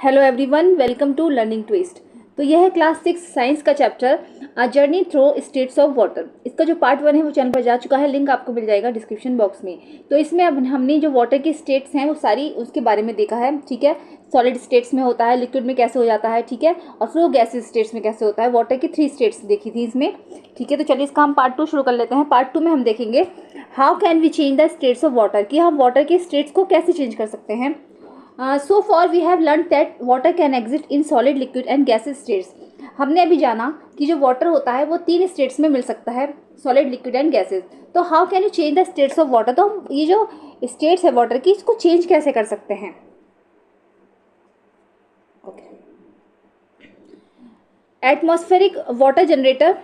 Hello everyone, welcome to learning twist. तो यह है क्लास 6 साइंस का chapter a journey through states of water. इसका जो पार्ट 1 है वो चैनल पर जा चुका है, लिंक आपको मिल जाएगा डिस्क्रिप्शन बॉक्स में। तो इसमें अब हमने जो वाटर की स्टेट्स हैं वो सारी उसके बारे में देखा है, ठीक है। सॉलिड स्टेट्स में होता है, लिक्विड में कैसे हो जाता है, ठीक है, और फिर वो गैसेस स्टेट्स में कैसे होता है। वाटर की 3 स्टेट्स देखी थी इसमें, ठीक है। तो चलिए इसका हम पार्ट 2 शुरू कर लेते हैं। पार्ट 2 में हम देखेंगे how can we change the states of water, कि हम वाटर के स्टेट्स को कैसे चेंज कर सकते हैं। So far we have learned that water can exist in solid, liquid and gaseous states. हमने अभी जाना कि जो वाटर होता है वो 3 स्टेट्स में मिल सकता है, सॉलिड, लिक्विड एंड गैसेस। तो how can you change the states of water, तो हम ये जो स्टेट्स है वाटर की इसको चेंज कैसे कर सकते हैं। Atmospheric water generator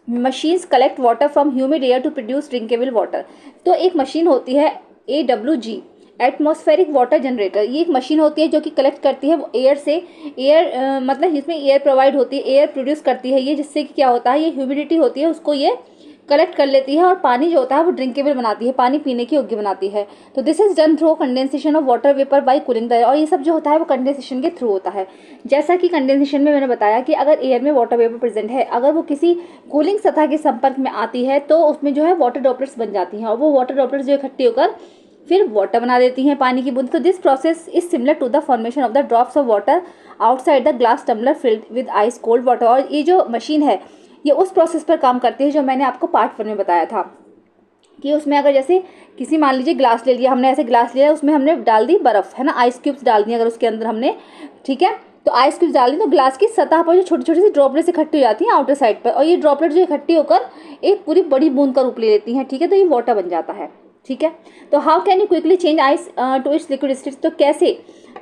machines collect water from humid air to produce drinkable water. तो एक मशीन होती है AWG, एटमॉस्फेरिक वाटर जनरेटर। ये एक मशीन होती है जो कि कलेक्ट करती है एयर से, एयर मतलब इसमें एयर प्रोवाइड होती है, एयर प्रोड्यूस करती है ये, जिससे कि क्या होता है, ये ह्यूमिडिटी होती है उसको ये कलेक्ट कर लेती है और पानी जो होता है वो ड्रिंकेबल बनाती है, पानी पीने की योग्य बनाती है। तो this is done through condensation of water vapour by cooling the air. और ये सब जो होता है वो कंडेंसेशन के थ्रू होता है। जैसा कि कंडेंसेशन में मैंने बताया कि अगर एयर में वाटर वेपर प्रेजेंट है, अगर वो किसी कूलिंग सतह के संपर्क में आती है तो उसमें जो है वाटर ड्रॉपलेट्स बन जाती हैं, और वो वाटर ड्रॉपलेट्स जो इकट्ठी होकर फिर वाटर बना देती हैं, पानी की बूंद। तो this process is similar to the formation of the drops of water outside the glass tumbler filled with ice cold water. और ये जो मशीन है ये उस प्रोसेस पर काम करती है जो मैंने आपको पार्ट 1 में बताया था, कि उसमें अगर जैसे किसी मान लीजिए ग्लास ले लिया हमने, ऐसे ग्लास लिया, उसमें हमने डाल दी बर्फ़, है ना, आइस क्यूब्स डाल दी अगर उसके अंदर हमने, ठीक है। तो आइस क्यूब्स डाल दी तो ग्लास की सतह पर जो छोटी छोटी सी ड्रॉपलेट्स इकट्ठी हो जाती हैं आउटर साइड पर, और ये ड्रॉपलेट जो इकट्ठी होकर एक पूरी बड़ी बूंद का रूप ले लेती हैं, ठीक है। तो ये वाटर बन जाता है, ठीक है। तो how can you quickly change ice to its liquid state, तो कैसे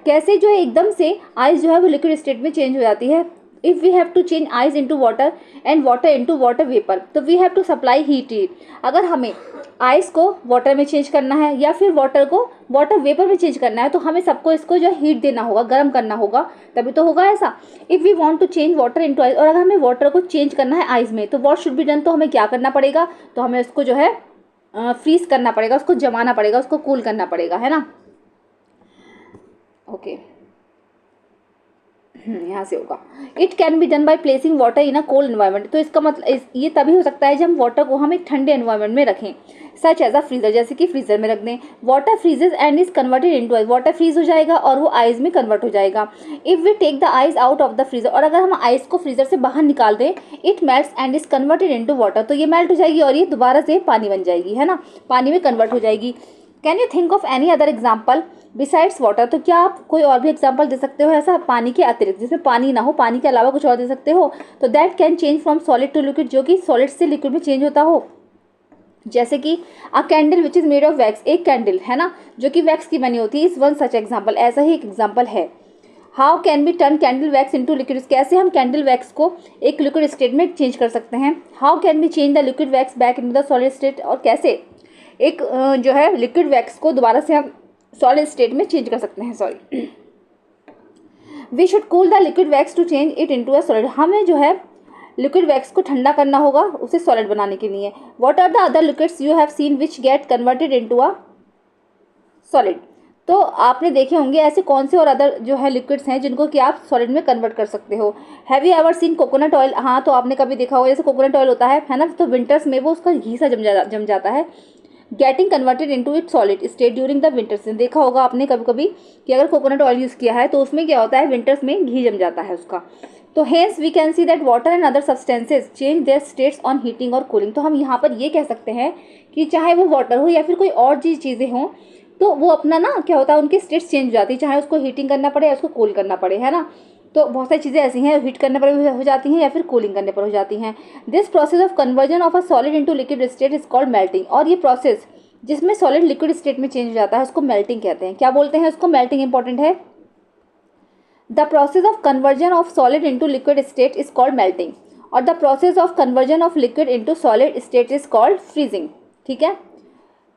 कैसे जो है एकदम से आइस जो है वो लिक्विड स्टेट में चेंज हो जाती है। If we have to change ice into water and water into water vapour, तो we have to supply heat. अगर हमें आइस को वाटर में चेंज करना है या फिर वाटर को वाटर वेपर में चेंज करना है, तो हमें सबको इसको जो हीट देना होगा, गर्म करना होगा, तभी तो होगा ऐसा। If we want to change water into ice, और अगर हमें वाटर को चेंज करना है आइस में, तो व्हाट शुड बी डन, तो हमें क्या करना पड़ेगा, तो हमें उसको जो है फ्रीज करना पड़ेगा, उसको जमाना पड़ेगा, उसको कूल करना पड़ेगा, है ना। ओके, यहाँ से होगा। It can be done by placing water in a cold environment. तो इसका मतलब ये तभी हो सकता है जब हम वाटर को हम एक ठंडे एनवायरनमेंट में रखें, सच एज अ फ्रीजर, जैसे कि फ्रीजर में रख दें। Water freezes and is converted into ice, water freeze हो जाएगा और वो आइस में कन्वर्ट हो जाएगा। If we take the ice out of the freezer, और अगर हम आइस को फ्रीजर से बाहर निकाल दें, it melts and is converted into water, तो ये मेल्ट हो जाएगी और ये दोबारा से पानी बन जाएगी, है ना, पानी में कन्वर्ट हो जाएगी। Can you think of any other example besides water, तो क्या आप कोई और भी एग्जाम्पल दे सकते हो ऐसा पानी के अतिरिक्त, जिसमें पानी ना हो, पानी के अलावा कुछ और दे सकते हो। तो that can change from solid to liquid, जो कि सॉलिड से लिक्विड में चेंज होता हो। जैसे कि अ candle which is made of wax, एक कैंडल है ना जो कि वैक्स की बनी होती है, इस वन सच एग्जाम्पल, ऐसा ही एक एग्जाम्पल है। How can be turn candle wax into liquid, कैसे हम कैंडल वैक्स को एक लिक्विड स्टेट में चेंज कर सकते हैं। How can be change the liquid wax back into the solid state, और कैसे एक जो है लिक्विड वैक्स को दोबारा से हम सॉलिड स्टेट में चेंज कर सकते हैं। Sorry, we should cool the liquid wax to change it into a solid, हमें जो है लिक्विड वैक्स को ठंडा करना होगा उसे सॉलिड बनाने के लिए। What are the other liquids you have seen which get converted into a solid, तो आपने देखे होंगे ऐसे कौन से और अदर जो है लिक्विड्स हैं जिनको कि आप सॉलिड में कन्वर्ट कर सकते हो। Have you ever seen coconut oil, हाँ तो आपने कभी देखा होगा, जैसे कोकोनट ऑयल होता है ना, तो विंटर्स में वो उसका घी सा जम जाता है, getting converted into it solid state during the winter season. देखा होगा आपने कभी कभी कि अगर कोकोनट ऑयल यूज़ किया है तो उसमें क्या होता है, विंटर्स में घी जम जाता है उसका। तो hence we can see that water and other substances change their states on heating और कूलिंग। तो हम यहाँ पर ये कह सकते हैं कि चाहे वो वाटर हो या फिर कोई और चीज़ें हों, तो वो अपना ना क्या होता है, उनकी स्टेट्स चेंज हो जाती है, चाहे उसको हीटिंग करना पड़े या उसको कूल करना पड़े, है ना। तो बहुत सारी चीज़ें ऐसी हैं, हीट करने पर हो जाती हैं या फिर कूलिंग करने पर हो जाती हैं। This process of conversion of a solid into liquid state is called melting, और ये प्रोसेस जिसमें सॉलिड लिक्विड स्टेट में चेंज हो जाता है उसको मेल्टिंग कहते हैं। क्या बोलते हैं उसको, मेल्टिंग इंपॉर्टेंट है। The process of conversion of solid into liquid state is called melting, और the process of conversion of liquid into solid state is called freezing, ठीक है।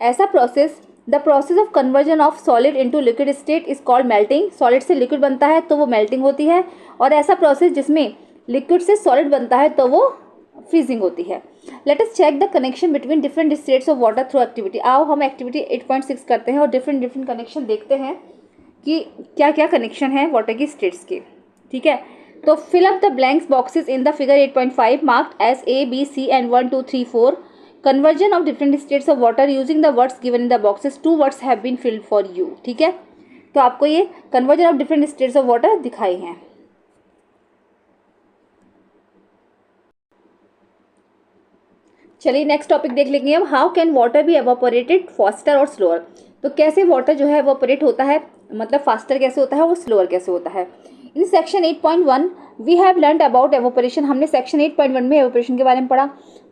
ऐसा process, the process of conversion of solid into liquid state is called melting, solid से liquid बनता है तो वो melting होती है, और ऐसा प्रोसेस जिसमें लिक्विड से सॉलिड बनता है तो वो फ्रीजिंग होती है। Let us check the connection between different states of water through activity. आओ हम एक्टिविटी 8.6 करते हैं और डिफरेंट कनेक्शन देखते हैं कि क्या क्या कनेक्शन है वाटर की स्टेट्स के, ठीक है। तो fill up the blanks boxes in the figure 8.5 marked as A B C and 1 2 3 4 conversion of different states of water using the words given in the boxes, 2 words have been filled for you, ठीक है। तो आपको ये conversion of different states of water दिखाई हैं। चलिए next topic देख लेंगे अब, how can water be evaporated faster और स्लोअर। तो कैसे वाटर जो है एवापोरेट होता है, मतलब फास्टर कैसे होता है और स्लोअर कैसे होता है। In section 8.1 we have learned about evaporation, हमने सेक्शन 8.1 में एवोपरेशन के बारे में पढ़ा।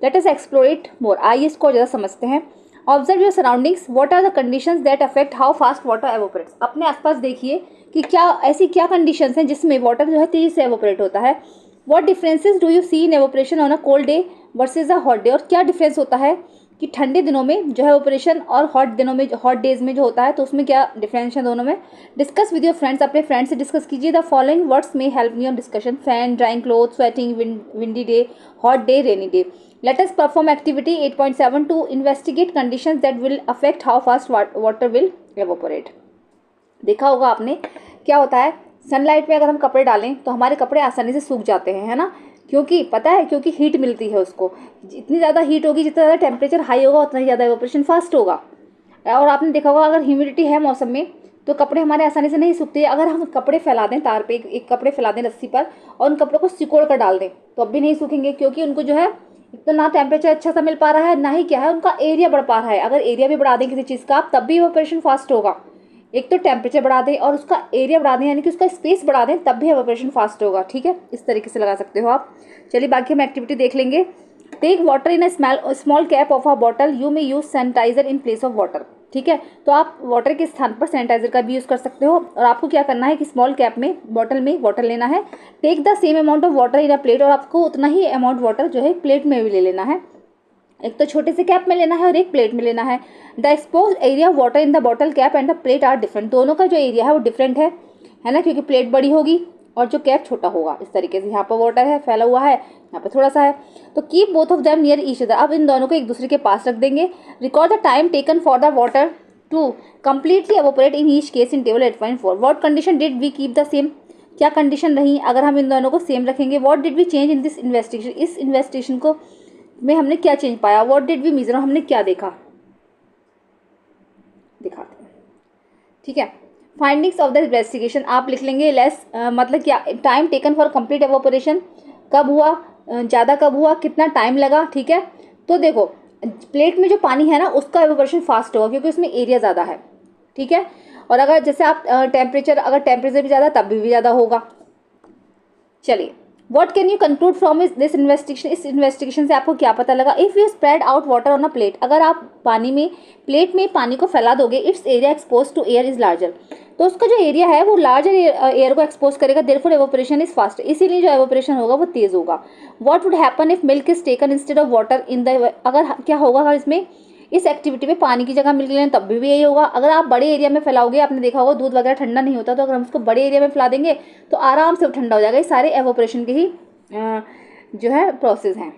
Let us explore it more, आइए इसको ज़्यादा समझते हैं। Observe your surroundings, what are the conditions that affect how fast water evaporates. अपने आसपास देखिए कि क्या ऐसी क्या कंडीशंस हैं जिसमें वाटर जो है तेजी से एवोपरेट होता है। What differences do you see in evaporation on a cold day versus a hot day, और क्या डिफरेंस होता है कि ठंडे दिनों में जो है ऑपरेशन और हॉट दिनों में, हॉट डेज में जो होता है, तो उसमें क्या डिफरेंस है दोनों में। डिस्कस विद योर फ्रेंड्स, अपने फ्रेंड्स से डिस्कस कीजिए। द फॉलोइंग वर्ड्स में help me on discussion, fan, drying cloth, sweating, windy day, hot day, rainy day. Let us perform activity 8.7 to investigate conditions that will affect how fast water will evaporate. देखा होगा आपने क्या होता है, sunlight में अगर हम कपड़े डालें तो हमारे कपड़े आसानी से सूख जाते हैं, है ना, क्योंकि पता है, क्योंकि हीट मिलती है उसको। जितनी ज़्यादा हीट होगी, जितना ज़्यादा टेम्परेचर हाई होगा, उतना ही ज़्यादा एवोपरेशन फास्ट होगा। और आपने देखा होगा अगर ह्यूमिडिटी है मौसम में तो कपड़े हमारे आसानी से नहीं सूखते। अगर हम कपड़े फैला दें तार पे, एक कपड़े फैला दें रस्सी पर और उन कपड़ों को सिकोड़ कर डाल दें तो अब भी नहीं सूखेंगे, क्योंकि उनको जो है एक तो ना टेम्परेचर अच्छा सा मिल पा रहा है, ना ही क्या है उनका एरिया बढ़ पा रहा है। अगर एरिया भी बढ़ा दें किसी चीज़ का तब भी एवोपरेशन फास्ट होगा। एक तो टेम्परेचर बढ़ा दें और उसका एरिया बढ़ा दें, यानी कि उसका स्पेस बढ़ा दें, तब भी एवोपरेशन फास्ट होगा, ठीक है। इस तरीके से लगा सकते हो आप। चलिए बाकी हम एक्टिविटी देख लेंगे। Take water in a small cap of a bottle, you may use sanitizer in place of water, ठीक है। तो आप वाटर के स्थान पर सैनिटाइजर का भी यूज़ कर सकते हो। और आपको क्या करना है कि स्मॉल कैप में, बॉटल में वाटर लेना है। Take the same amount of water in a plate, और आपको उतना ही अमाउंट वाटर जो है प्लेट में भी ले लेना है। एक तो छोटे से कैप में लेना है और एक प्लेट में लेना है। The expose area of water in the bottle cap and the plate are different, दोनों का जो एरिया है वो डिफरेंट है ना, क्योंकि प्लेट बड़ी होगी और जो कैप छोटा होगा। इस तरीके से यहाँ पर वाटर है फैला हुआ है, यहाँ पे थोड़ा सा है। तो keep both of them near each other, अब इन दोनों को एक दूसरे के पास रख देंगे। Record the time taken for the water to completely evaporate in each case in table 8.4। What condition did we keep the same, क्या कंडीशन रही अगर हम इन दोनों को सेम रखेंगे। What did we change in this investigation, इस investigation को में हमने क्या चेंज पाया। व्हाट डिड वी मेजर, हमने क्या देखा, दिखाते हैं, ठीक है। फाइंडिंग्स ऑफ द इन्वेस्टिगेशन आप लिख लेंगे। लेस मतलब क्या, time taken for complete evaporation, कब हुआ, ज़्यादा कब हुआ, कितना टाइम लगा, ठीक है। तो देखो प्लेट में जो पानी है ना उसका एवोपरेशन फास्ट होगा क्योंकि उसमें एरिया ज़्यादा है, ठीक है। और अगर जैसे आप अगर टेम्परेचर भी ज़्यादा तब भी ज़्यादा होगा। चलिए what can you conclude from this investigation, इस इन्वेस्टिगेशन से आपको क्या पता लगा। If you spread out water on a plate, अगर आप पानी में, प्लेट में पानी को फैला दोगे, its area expose to air is larger, तो उसका जो एरिया है वो लार्जर एयर को एक्सपोज करेगा, देयरफॉर एवोपरेशन इज फास्ट, इसीलिए जो एवोपरेशन होगा वो तेज होगा। What would happen if milk is taken instead of water in the, अगर क्या होगा अगर इसमें इस एक्टिविटी में पानी की जगह मिल्क लें तब भी यही होगा। अगर आप बड़े एरिया में फैलाओगे, आपने देखा होगा दूध वगैरह ठंडा नहीं होता, तो अगर हम उसको बड़े एरिया में फैला देंगे तो आराम से वो ठंडा हो जाएगा। ये सारे एवोपरेशन के ही जो है प्रोसेस हैं।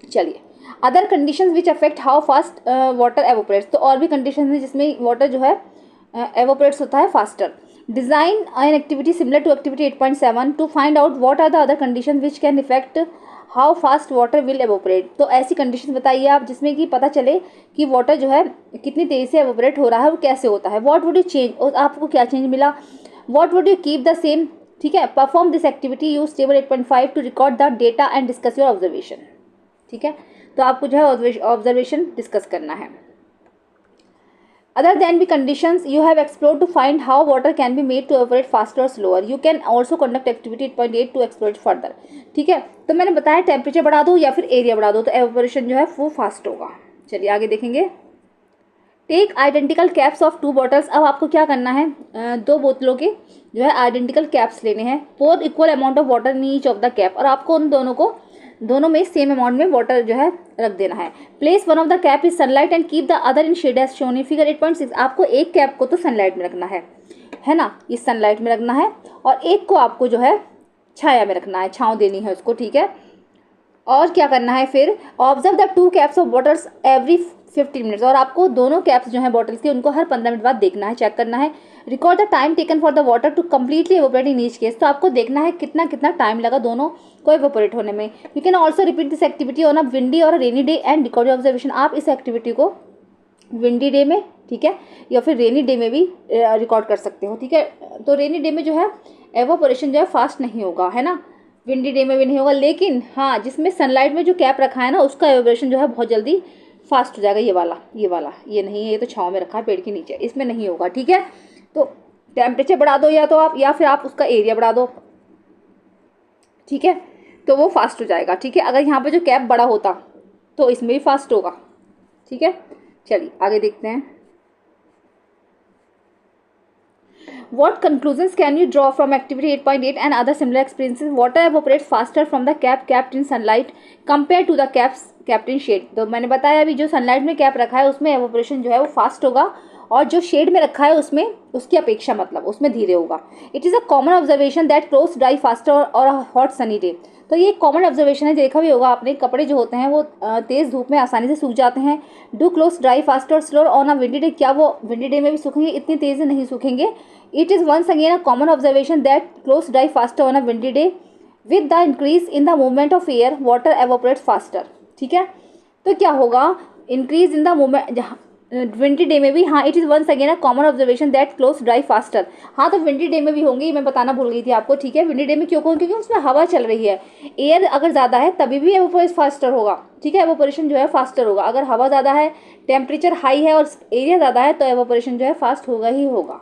चलिए other conditions which affect how fast water evaporates, तो और भी कंडीशन है जिसमें वाटर जो है एवोपरेट्स होता है faster. Design an activity similar to activity 8.7 to find out what are the other condition which can effect how fast water will evaporate, तो ऐसी कंडीशन बताइए आप जिसमें कि पता चले कि वाटर जो है कितनी तेज़ी से एवोपरेट हो रहा है, वो कैसे होता है। व्हाट वुड यू चेंज, और आपको क्या चेंज मिला। What would you keep the same, ठीक है। Perform this activity, use table 8.5 to record the data and discuss your observation, ठीक है। तो आपको जो है ऑब्जर्वेशन डिस्कस करना है। Other than the conditions you have explored to find how water can be made to evaporate faster or slower, you can also conduct activity 8.8 to explore it further, ठीक है। तो मैंने बताया टेम्परेचर बढ़ा दो या फिर एरिया बढ़ा दो तो एवोपरेशन जो है वो फास्ट होगा। चलिए आगे देखेंगे। Take identical caps of 2 bottles, अब आपको क्या करना है, 2 बोतलों के जो है आइडेंटिकल कैप्स लेने हैं। Pour equal amount of water in each of the cap, और आपको उन दोनों में सेम अमाउंट में वाटर जो है रख देना है। Place one of the cap is sunlight and keep the other in shade as shown in figure 8.6, आपको एक कैप को तो सनलाइट में रखना है ना, इस सनलाइट में रखना है, और एक को आपको जो है छाया में रखना है, छाँव देनी है उसको, ठीक है। और क्या करना है फिर, observe the 2 caps of bottles every 15 minutes, और आपको दोनों कैप्स जो है बॉटल्स के उनको हर 15 मिनट बाद देखना है, चेक करना है। Record the time taken for the water to completely evaporate in each case, तो आपको देखना है कितना कितना टाइम लगा दोनों को एवोपरेट होने में। You can also repeat this activity on a windy और rainy day and record observation, आप इस एक्टिविटी को विंडी डे में, ठीक है, या फिर रेनी डे में भी रिकॉर्ड कर सकते हो, ठीक है। तो रेनी डे में जो है एवोपरेशन जो है फास्ट नहीं होगा, है ना, विंडी डे में भी नहीं होगा, लेकिन हाँ जिसमें सनलाइट में जो कैप रखा है ना उसका एवोपरेशन जो है बहुत जल्दी फास्ट हो जाएगा। ये नहीं है, ये तो छाँव में रखा है पेड़ के नीचे, इसमें नहीं होगा, ठीक है। तो टेम्परेचर बढ़ा दो या तो आप, या फिर आप उसका एरिया बढ़ा दो, ठीक है, तो वो फास्ट हो जाएगा, ठीक है। अगर यहाँ पे जो कैप बड़ा होता तो इसमें भी फास्ट होगा, ठीक है। चलिए आगे देखते हैं। What conclusions can you draw from activity 8.8 and other similar experiences? Water evaporates faster from the cap kept in sunlight compared to the caps kept in shade. तो मैंने बताया अभी जो सनलाइट में कैप रखा है उसमें एवोपरेशन जो है वो फास्ट होगा, और जो शेड में रखा है उसमें उसकी अपेक्षा मतलब उसमें धीरे होगा। It is a common observation that clothes dry faster और हॉट सनी डे, तो ये एक कॉमन ऑब्जर्वेशन है, देखा भी होगा आपने, कपड़े जो होते हैं वो तेज़ धूप में आसानी से सूख जाते हैं। डू क्लोथ्स ड्राई फास्टर और slower on a windy day, क्या वो विंडी डे में भी सूखेंगे? इतनी तेज़ से नहीं सूखेंगे। It is once again a common observation that clothes dry faster on a windy day with the increase in the movement of air water evaporates faster, ठीक है। तो क्या होगा, increase in the movement windy day में भी, हाँ it is once again a common observation that clothes dry faster, हाँ तो विंडी डे में भी होंगी, मैं बताना भूल गई थी आपको, ठीक है। विंडी डे में क्यों? क्योंकि उसमें हवा चल रही है, एयर अगर ज़्यादा है तभी भी एवोपरेशन फास्टर होगा, ठीक है, एवोपरेशन जो है फास्टर होगा। अगर हवा ज़्यादा है, टेम्परेचर हाई है और एरिया ज़्यादा है तो एवोपरेशन जो है फास्ट होगा ही होगा,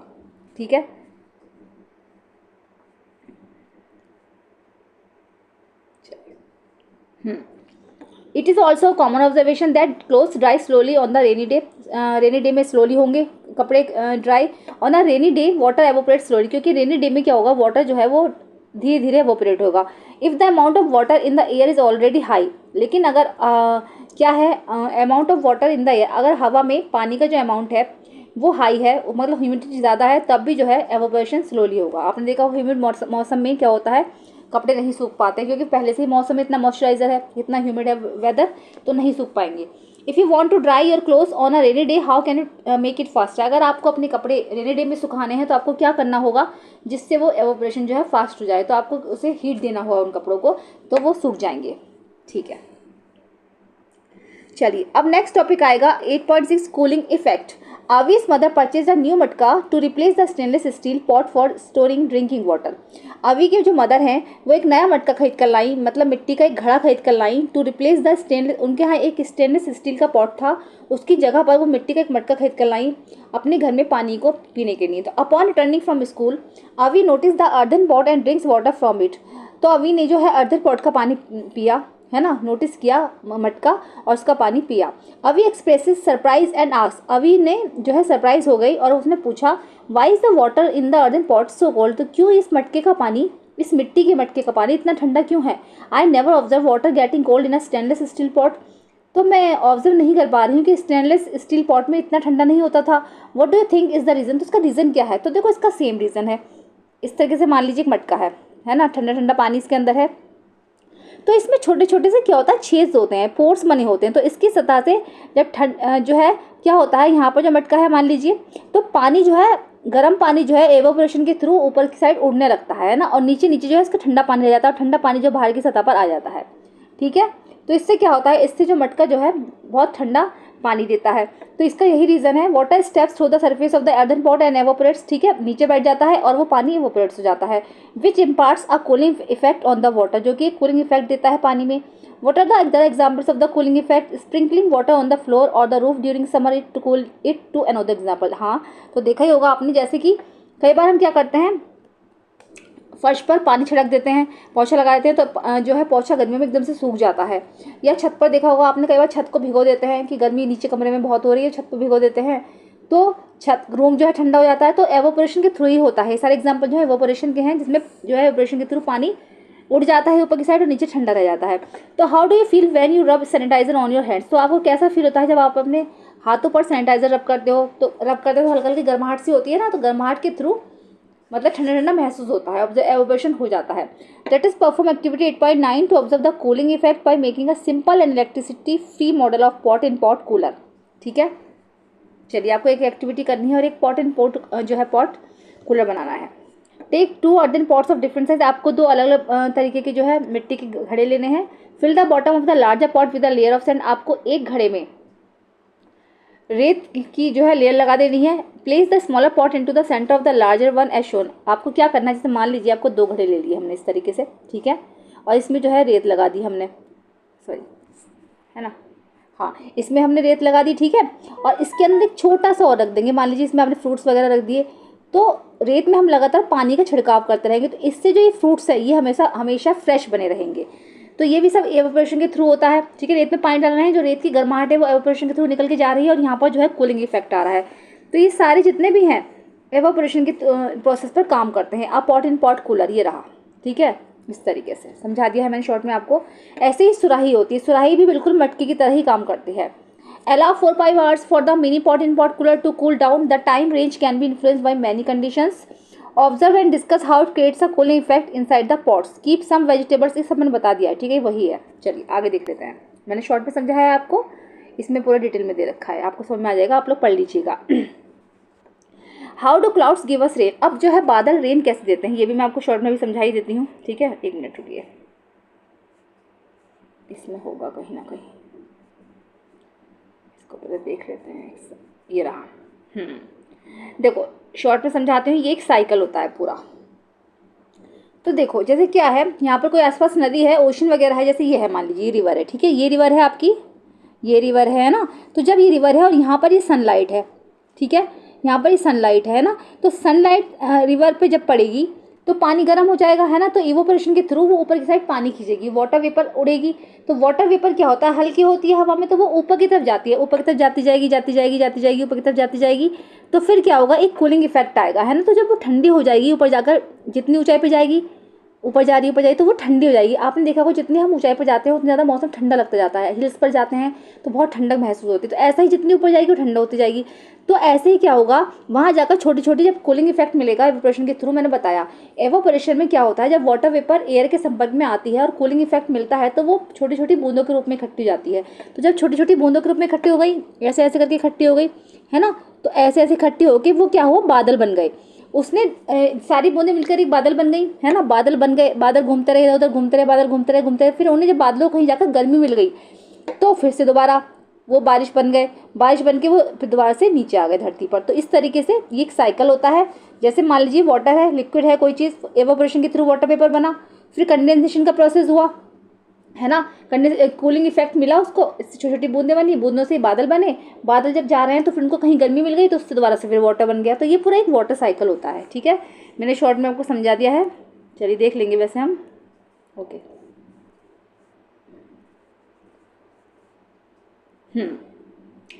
ठीक है। It is also common observation that clothes dry slowly on the rainy day, rainy day में स्लोली होंगे कपड़े dry, on a rainy day water evaporate slowly, क्योंकि रेनी डे में क्या होगा, वाटर जो है वो धीरे धीरे एवोपरेट होगा। If the amount of water in the air is already high, लेकिन अगर क्या है amount of water in the air, अगर हवा में पानी का जो अमाउंट है वो हाई है, मतलब ह्यूमिडिटी ज़्यादा है, तब भी जो है एवोपरेशन स्लोली होगा। आपने देखा ह्यूमिड मौसम में क्या होता है, कपड़े नहीं सूख पाते क्योंकि पहले से ही मौसम में इतना मॉइस्चराइजर है, इतना ह्यूमिड है वेदर, तो नहीं सूख पाएंगे। If you want to dry your clothes on a rainy day how can you make it fast, अगर आपको अपने कपड़े रेनी डे में सुखाने हैं तो आपको क्या करना होगा जिससे वो एवोपरेशन जो है फास्ट हो जाए, तो आपको उसे हीट देना होगा उन कपड़ों को, तो वो सूख जाएंगे, ठीक है। चलिए अब नेक्स्ट टॉपिक आएगा 8.6 cooling effect. Avi's mother purchased a new मटका to replace the stainless steel pot for storing drinking water. अवी की जो मदर हैं वो एक नया मटका खरीद कर लाई, मतलब मिट्टी का एक घड़ा खरीद कर लाई, टू रिप्लेस द स्टेनलेस, उनके यहाँ एक स्टेनलेस स्टील का पॉट था, उसकी जगह पर वो मिट्टी का एक मटका खरीद कर लाई अपने घर में पानी को पीने के लिए। तो अपॉन रिटर्निंग फ्रॉम स्कूल अवी notice the earthen pot and drinks water from it, तो अवी ने जो है अर्दन पॉट का पानी पिया, है ना, नोटिस किया मटका और उसका पानी पिया। अवी एक्सप्रेसेस सरप्राइज एंड आस्क, अवी ने जो है सरप्राइज हो गई और उसने पूछा why is the water in the earthen pot so cold, तो क्यों इस मटके का पानी, इस मिट्टी के मटके का पानी इतना ठंडा क्यों है। I never observe water getting cold in a stainless steel pot, तो मैं ऑब्जर्व नहीं कर पा रही हूँ कि स्टेनलेस स्टील पॉट में इतना ठंडा नहीं होता था। What do you think is the reason, तो इसका रीज़न क्या है, तो देखो इसका सेम रीज़न है। इस तरीके से मान लीजिए एक मटका है ना, ठंडा ठंडा पानी इसके अंदर है, तो इसमें छोटे छोटे से क्या होता है, छेद होते हैं, पोर्स बने होते हैं, तो इसकी सतह से जब जो है क्या होता है, यहाँ पर जो मटका है मान लीजिए, तो पानी जो है, गर्म पानी जो है एवोपरेशन के थ्रू ऊपर की साइड उड़ने लगता है ना, और नीचे नीचे जो है इसका ठंडा पानी रह जाता है, और ठंडा पानी जो बाहर की सतह पर आ जाता है, ठीक है। तो इससे क्या होता है, इससे जो मटका जो है बहुत ठंडा पानी देता है, तो इसका यही रीज़न है। Water steps through the surface of the earthen pot and evaporates, ठीक है, नीचे बैठ जाता है और वो पानी एवोपरेट्स हो जाता है, which imparts a cooling effect on the water, जो कि एक कूलिंग इफेक्ट देता है पानी में। What are the other examples of the cooling effect? Sprinkling water on the floor or the roof during summer it to cool it to another example. हाँ तो देखा ही होगा आपने, जैसे कि कई बार हम क्या करते हैं, फर्श पर पानी छिड़क देते हैं, पोछा लगा देते हैं, तो जो है पोछा गर्मियों में एकदम से सूख जाता है। या छत पर देखा होगा आपने, कई बार छत को भिगो देते हैं कि गर्मी नीचे कमरे में बहुत हो रही है, छत पर भिगो देते हैं, तो छत रूम जो है ठंडा हो जाता है, तो एवोपरेशन के थ्रू ही होता है। सारे एग्जाम्पल जो है एवोपरेशन के हैं, जिसमें जो है एवोपरेशन के थ्रू पानी उड़ जाता है ऊपर की साइड और नीचे ठंडा रह जाता है। तो how do you feel when you rub sanitizer on your hands, तो आपको कैसा फील होता है जब आप अपने हाथों पर सैनिटाइजर रब करते हो, तो रब करते हो तो हल्का हल्की गर्माहट सी होती है ना, तो गर्माहट के थ्रू मतलब ठंडा ठंडा महसूस होता है, एवोपोरेशन हो जाता है। Let us perform activity 8.9 to observe the cooling effect by making a simple and electricity free model of pot in pot cooler. ठीक है, चलिए आपको एक एक्टिविटी करनी है और एक पॉट इन पॉट जो है पॉट कूलर बनाना है। Take 2 earthen pots of different size, आपको 2 अलग अलग तरीके के जो है मिट्टी के घड़े लेने हैं। Fill the bottom of the larger pot with a layer of sand, आपको एक घड़े में रेत की जो है लेयर लगा देनी है। Place the smaller pot into the centre of the larger one as shown, आपको क्या करना है, जैसे मान लीजिए आपको 2 घड़े ले लिए हमने इस तरीके से, ठीक है, और इसमें जो है रेत लगा दी हमने, सॉरी है ना, हाँ इसमें हमने रेत लगा दी, ठीक है। और इसके अंदर एक छोटा सा और रख देंगे, मान लीजिए इसमें आपने फ्रूट्स वगैरह रख दिए, तो रेत में हम लगातार पानी का छिड़काव करते रहेंगे, तो इससे जो ये फ्रूट्स है ये हमेशा हमेशा फ्रेश बने रहेंगे। तो ये भी सब एवापोरेशन के थ्रू होता है, ठीक है। रेत में पानी डालना है, जो रेत की गर्माहट है वो एवापोरेशन के थ्रू निकल के जा रही है और यहाँ पर जो है कूलिंग इफेक्ट आ रहा है। तो ये सारे जितने भी हैं एवापोरेशन के प्रोसेस पर काम करते हैं। अब पॉट इन पॉट कूलर ये रहा, ठीक है, इस तरीके से समझा दिया है मैंने शॉर्ट में आपको। ऐसे ही सुराही होती है, सुराही भी बिल्कुल मटकी की तरह ही काम करती है। Allow 4-5 hours for the mini pot in pot cooler to cool down. The time range can be influenced by many conditions. Observe and discuss how it creates a cooling effect inside the pots. Keep some vegetables, ये सब मैंने बता दिया है, ठीक है, वही है। चलिए आगे देख लेते हैं। मैंने शॉर्ट में समझाया है आपको, इसमें पूरा डिटेल में दे रखा है, आपको समझ में आ जाएगा, आप लोग पढ़ लीजिएगा। How do clouds give us rain, अब जो है बादल रेन कैसे देते हैं ये भी मैं आपको शॉर्ट में भी समझा ही देती हूँ, ठीक है। 1 मिनट रुकिए, इसमें होगा कहीं ना कहीं, इसको पहले देख लेते हैं। ये रहा, देखो शॉर्ट में समझाते हैं। ये एक साइकिल होता है पूरा। तो देखो जैसे क्या है, यहाँ पर कोई आसपास नदी है, ओशन वगैरह है, जैसे ये है, मान लीजिए ये रिवर है, ठीक है, ये रिवर है आपकी, ये रिवर है ना। तो जब ये रिवर है और यहाँ पर ये सनलाइट है, ठीक है, यहाँ पर ये सनलाइट है ना, तो सनलाइट रिवर पे जब पड़ेगी तो पानी गर्म हो जाएगा, है ना। तो इवोपोरेशन के थ्रू वो ऊपर की साइड पानी खींचेगी, वाटर वेपर उड़ेगी। तो वाटर वेपर क्या होता है, हल्की होती है हवा में, तो वो ऊपर की तरफ जाती है, ऊपर की तरफ जाती जाएगी, जाती जाएगी, जाती जाएगी, ऊपर की तरफ जाती जाएगी। तो फिर क्या होगा, एक कूलिंग इफेक्ट आएगा, है ना। तो जब वो ठंडी हो जाएगी, ऊपर जाकर जितनी ऊंचाई पे जाएगी, ऊपर जा रही है, तो वो ठंडी हो जाएगी। आपने देखा होगा जितनी हम ऊंचाई पर जाते हैं उतना ज़्यादा मौसम ठंडा लगता जाता है। हिल्स पर जाते हैं तो बहुत ठंडक महसूस होती है, तो ऐसा ही जितनी ऊपर जाएगी वो ठंडा होती जाएगी। तो ऐसे ही क्या होगा, वहाँ जाकर छोटी छोटी जब कूलिंग इफेक्ट मिलेगा एवापोरेशन के थ्रू, मैंने बताया एवापोरेशन में क्या होता है, जब वाटर वेपर एयर के संपर्क में आती है और कूलिंग इफेक्ट मिलता है तो वो छोटी छोटी बूंदों के रूप में इकट्ठी जाती है। तो जब छोटी छोटी बूंदों के रूप में इकट्ठी हो गई, ऐसे ऐसे करके इकट्ठी हो गई, है ना, तो ऐसे ऐसे इकट्ठी होकर वो क्या हुआ, बादल बन गए। उसने सारी बूंदें मिलकर एक बादल बन गई, है ना, बादल बन गए, बादल घूमते रहे, इधर उधर घूमते रहे, बादल घूमते रहे घूमते रहे। फिर उन्हें जब बादलों कहीं जाकर गर्मी मिल गई तो फिर से दोबारा वो बारिश बन गए, बारिश बन के वो फिर दोबारा से नीचे आ गए धरती पर। तो इस तरीके से ये एक साइकिल होता है। जैसे मान लीजिए वाटर है, लिक्विड है कोई चीज़, एवापोरेशन के थ्रू वाटर वेपर बना, फिर कंडेंसेशन का प्रोसेस हुआ, है ना, कूलिंग इफेक्ट मिला उसको, छोटी छोटी बूंदें बनी, बूंदों से बादल बने, बादल जब जा रहे हैं तो फिर उनको कहीं गर्मी मिल गई तो उससे दोबारा से फिर वाटर बन गया। तो ये पूरा एक वाटर साइकिल होता है, ठीक है। मैंने शॉर्ट में आपको समझा दिया है, चलिए देख लेंगे वैसे हम, okay.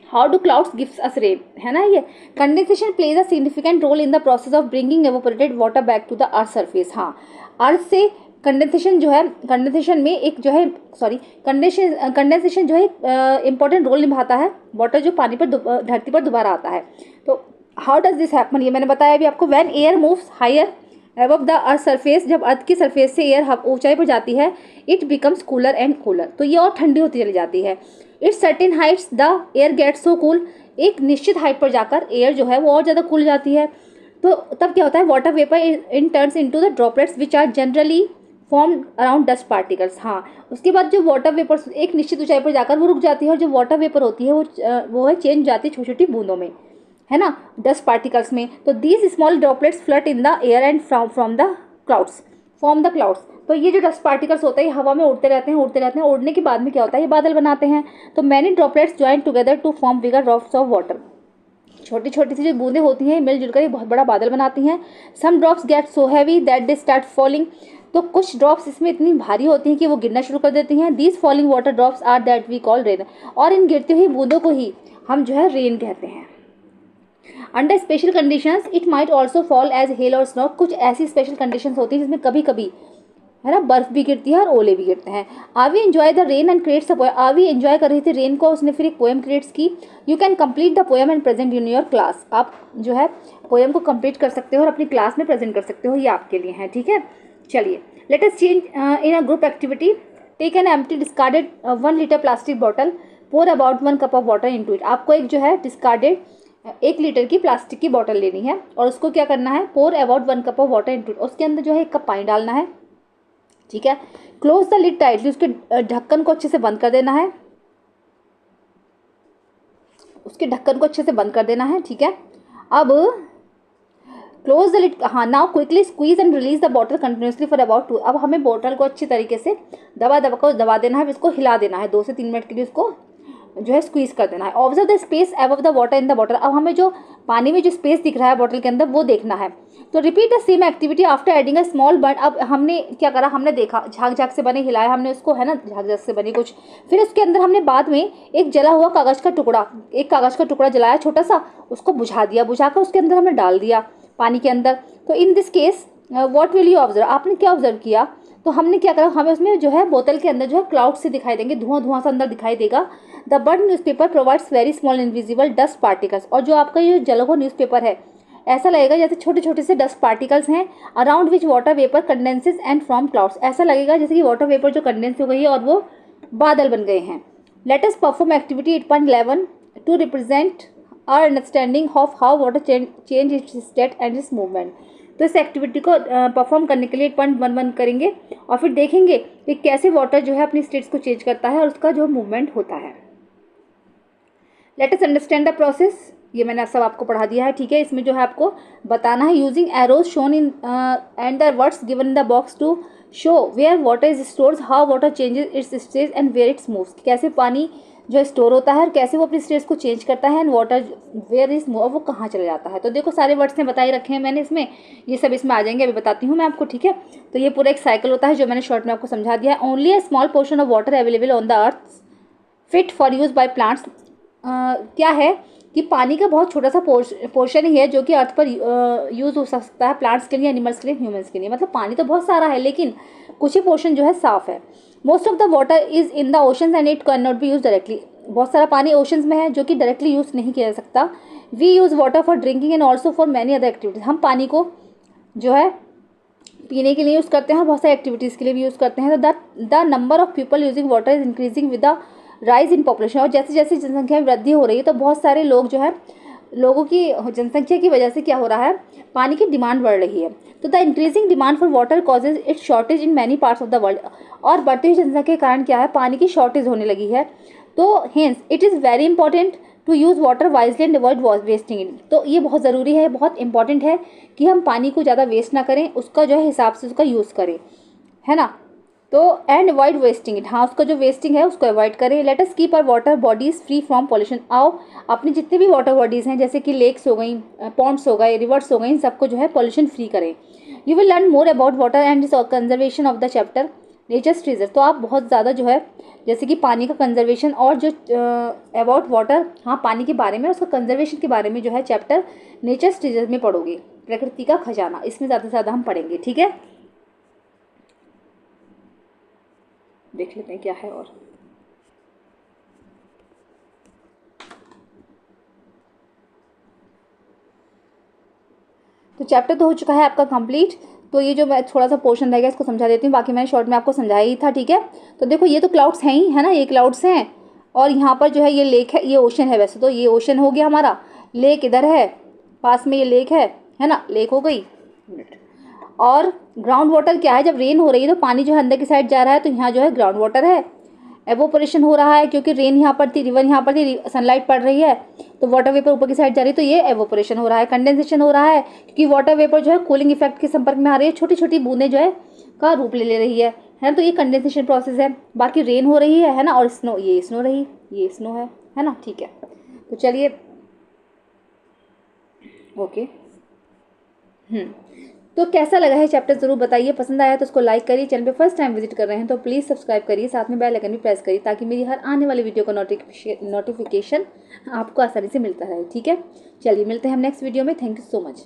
How do clouds gives us rain, है ना। ये condensation plays a significant role in the process of bringing evaporated water back to the earth surface. हाँ, अर्थ से कंडेंसेशन जो है, कंडेंसेशन में एक जो है, सॉरी, कंडेंसेशन जो है इंपॉर्टेंट रोल निभाता है, वाटर जो पानी पर धरती पर दोबारा आता है। तो हाउ डज दिस हैपन, ये मैंने बताया अभी आपको। When air moves higher above the earth surface, जब अर्थ की सरफेस से एयर ऊंचाई पर जाती है, it becomes cooler and cooler, तो ये और ठंडी होती चली जाती है। It's certain heights the air gets so cool, एक निश्चित हाइट पर जाकर एयर जो है वो और ज़्यादा कूल जाती है। तो तब क्या होता है, water vapour in turns into the droplets which are generally form around dust particles. हाँ, उसके बाद जो वाटर वेपर एक निश्चित ऊंचाई पर जाकर वो रुक जाती है, और जो वाटर वेपर होती है वो है चेंज जाती है छोटी छोटी बूंदों में, है ना, डस्ट पार्टिकल्स में। तो these small droplets flirt in the air and from the clouds, form the clouds. तो ये जो डस्ट पार्टिकल्स होते हैं हवा में उड़ते रहते हैं, उड़ते रहते हैं, उड़ने के बाद में क्या होता है, ये बादल बनाते हैं। तो many droplets join together to form bigger drops of water, छोटी छोटी सी जो बूंदें होती हैं मिलजुल कर ये बहुत बड़ा बादल बनाती हैं। Some drops get so heavy that they start falling, तो कुछ ड्रॉप्स इसमें इतनी भारी होती हैं कि वो गिरना शुरू कर देती हैं। These falling water drops are that we call rain, और इन गिरती हुई बूंदों को ही हम जो है रेन कहते हैं। Under special conditions it might also fall as hail और स्नो, कुछ ऐसी स्पेशल कंडीशंस होती हैं जिसमें कभी कभी है ना, बर्फ़ भी गिरती है और ओले भी गिरते हैं। आवी enjoy the rain and creates a poem, आवी एंजॉय कर रही थी रेन को, उसने फिर एक पोएम क्रिएट्स की। You can complete the poem and present in your class, आप जो है पोएम को कंप्लीट कर सकते हो और अपनी क्लास में प्रेजेंट कर सकते हो, ये आपके लिए है, ठीक है। चलिए, let us change in a group activity. Take an empty discarded 1 litre plastic bottle, pour about 1 cup of water into it. आपको एक जो है डिस्कार्डेड 1 लीटर की प्लास्टिक की बॉटल लेनी है और उसको क्या करना है, pour about 1 cup of water into it, उसके अंदर जो है 1 कप पानी डालना है, ठीक है। क्लोज द लिड टाइटली, उसके ढक्कन को अच्छे से बंद कर देना है, उसके ढक्कन को अच्छे से बंद कर देना है, ठीक है। अब क्लोज द लिड, हाँ, now quickly squeeze and release the bottle continuously for about 2। अब हमें बॉटल को अच्छी तरीके से दबा देना है, इसको हिला देना है 2 से 3 मिनट के लिए, उसको जो है स्क्वीज कर देना है। Observe the space above the water in the bottle, अब हमें जो पानी में जो स्पेस दिख रहा है बॉटल के अंदर वो देखना है। तो repeat the same activity after adding a small burn. अब हमने क्या करा, हमने देखा झाग झाग से बने, हिलाया हमने उसको, है ना, झाग झाग से बनी कुछ, फिर उसके अंदर हमने बाद में एक जला हुआ कागज़ का टुकड़ा, एक कागज़ का टुकड़ा जलाया छोटा सा, उसको बुझा दिया, बुझाकर उसके अंदर हमने डाल दिया पानी के अंदर। तो in this case what will you observe, आपने क्या ऑब्जर्व किया, तो हमने क्या करा, हमें उसमें जो है बोतल के अंदर जो है क्लाउड से दिखाई देंगे, धुआं धुआं सा अंदर दिखाई देगा। The burn newspaper provides very small invisible dust particles, और जो आपका ये जला हुआ न्यूज़पेपर है ऐसा लगेगा जैसे छोटे छोटे से डस्ट पार्टिकल्स हैं, around which water vapour condenses and from clouds, ऐसा लगेगा जैसे कि वाटर वेपर जो कंडेंस हो गई है और वो बादल बन गए हैं। Let us perform activity 8.11 to represent our understanding of how water change its state and its movement. तो इस एक्टिविटी को परफॉर्म करने के लिए 8.11 करेंगे और फिर देखेंगे कि कैसे वाटर जो है अपनी स्टेट्स को चेंज करता है और उसका जो मूवमेंट होता है। Let us understand the process, ये मैंने सब आपको पढ़ा दिया है, ठीक है। इसमें जो है आपको बताना है using arrows shown in and the words given in the box to show where water is stores, how water changes its stage and where its moves, कैसे पानी जो स्टोर होता है और कैसे वो अपनी स्टेज को चेंज करता है, and water where is move, वो कहाँ चले जाता है। तो देखो सारे वर्ड्स ने बताई रखे हैं मैंने इसमें, ये सब इसमें आ जाएंगे, अभी बताती हूँ मैं आपको, ठीक है। तो ये पूरा एक साइकिल होता है जो मैंने शॉर्ट में आपको समझा दिया है। Only a small portion of water available on the earth fit for use by plants, क्या है कि पानी का बहुत छोटा सा पोर्शन ही है जो कि अर्थ पर यूज़ हो सकता है, प्लांट्स के लिए, एनिमल्स के लिए, ह्यूमंस के लिए। मतलब पानी तो बहुत सारा है लेकिन कुछ ही पोर्शन जो है साफ़ है। Most of the water is in the oceans and it can not be use directly, बहुत सारा पानी ओशंस में है जो कि डायरेक्टली यूज़ नहीं किया जा सकता। We use water for drinking and also for many other activities, हम पानी को जो है पीने के लिए यूज़ करते हैं और बहुत सारी एक्टिविटीज़ के लिए भी यूज़ करते हैं। तो the number of people using water is increasing with the rise in population, और जैसे जैसे जनसंख्या में वृद्धि हो रही है तो बहुत सारे लोग जो है, लोगों की जनसंख्या की वजह से क्या हो रहा है, पानी की डिमांड बढ़ रही है। तो the increasing demand for water causes it's shortage in many parts of the world, और बढ़ती हुई जनसंख्या के कारण क्या है, पानी की शॉर्टेज होने लगी है। तो hence it is very important to use water wisely and avoid wasting it. तो ये बहुत ज़रूरी है, बहुत इंपॉर्टेंट है कि हम पानी को ज़्यादा वेस्ट ना करें, उसका जो है हिसाब से उसका यूज़ करें, है ना। तो एंड अवॉइड वेस्टिंग इट, हाँ, उसका जो वेस्टिंग है उसको अवॉइड करें। Let us keep our water bodies free from pollution, आओ अपनी जितने भी वाटर बॉडीज़ हैं जैसे कि लेक्स हो गई, पॉन्ड्स हो गए, रिवर्स हो गई, इन सबको जो है पॉल्यूशन फ्री करें। You will learn more about water and its conservation of the chapter nature's treasure. तो आप बहुत ज़्यादा जो है जैसे कि पानी का कंजर्वेशन और जो अबाउट वाटर, हाँ, पानी के बारे में, उसका कंजर्वेशन के बारे में जो है चैप्टर नेचर्स ट्रेजर में पढ़ोगे, प्रकृति का खजाना, इसमें ज़्यादा से ज़्यादा हम पढ़ेंगे, ठीक है। देख लेते हैं क्या है और तो चैप्टर तो हो चुका है आपका कंप्लीट। तो ये जो मैं थोड़ा सा पोर्शन रहेगा इसको समझा देती हूँ, बाकी मैंने शॉर्ट में आपको समझाया ही था, ठीक है। तो देखो ये तो क्लाउड्स हैं ही, है ना, ये क्लाउड्स हैं और यहाँ पर जो है ये लेक है, ये ओशन है। वैसे तो ये ओशन हो गया हमारा, लेक इधर है पास में, ये लेक है ना, लेक हो गई। और ग्राउंड वाटर क्या है, जब रेन हो रही है तो पानी जो है अंदर की साइड जा रहा है, तो यहाँ जो है ग्राउंड वाटर है। एवोपरेशन हो रहा है क्योंकि रेन यहाँ पर थी, रिवर यहाँ पर थी, सनलाइट पड़ रही है तो वाटर वेपर ऊपर की साइड जा रही है, तो ये एवोपरेशन हो रहा है। कंडेंसेशन हो रहा है क्योंकि वाटर वेपर जो है कूलिंग इफेक्ट के संपर्क में आ रही है, छोटी छोटी बूंदें जो है का रूप ले रही है ना, तो ये कंडेंसेशन प्रोसेस है। बाकी रेन हो रही है ना, और स्नो, ये स्नो रही, ये स्नो है ना, ठीक है। तो चलिए, ओके। तो कैसा लगा है चैप्टर ज़रूर बताइए, पसंद आया तो उसको लाइक करिए, चैनल पे फर्स्ट टाइम विजिट कर रहे हैं तो प्लीज़ सब्सक्राइब करिए, साथ में बेल आइकन भी प्रेस करिए ताकि मेरी हर आने वाली वीडियो का नोटिफिकेशन आपको आसानी से मिलता रहे, ठीक है। चलिए मिलते हैं हम नेक्स्ट वीडियो में, थैंक यू सो मच।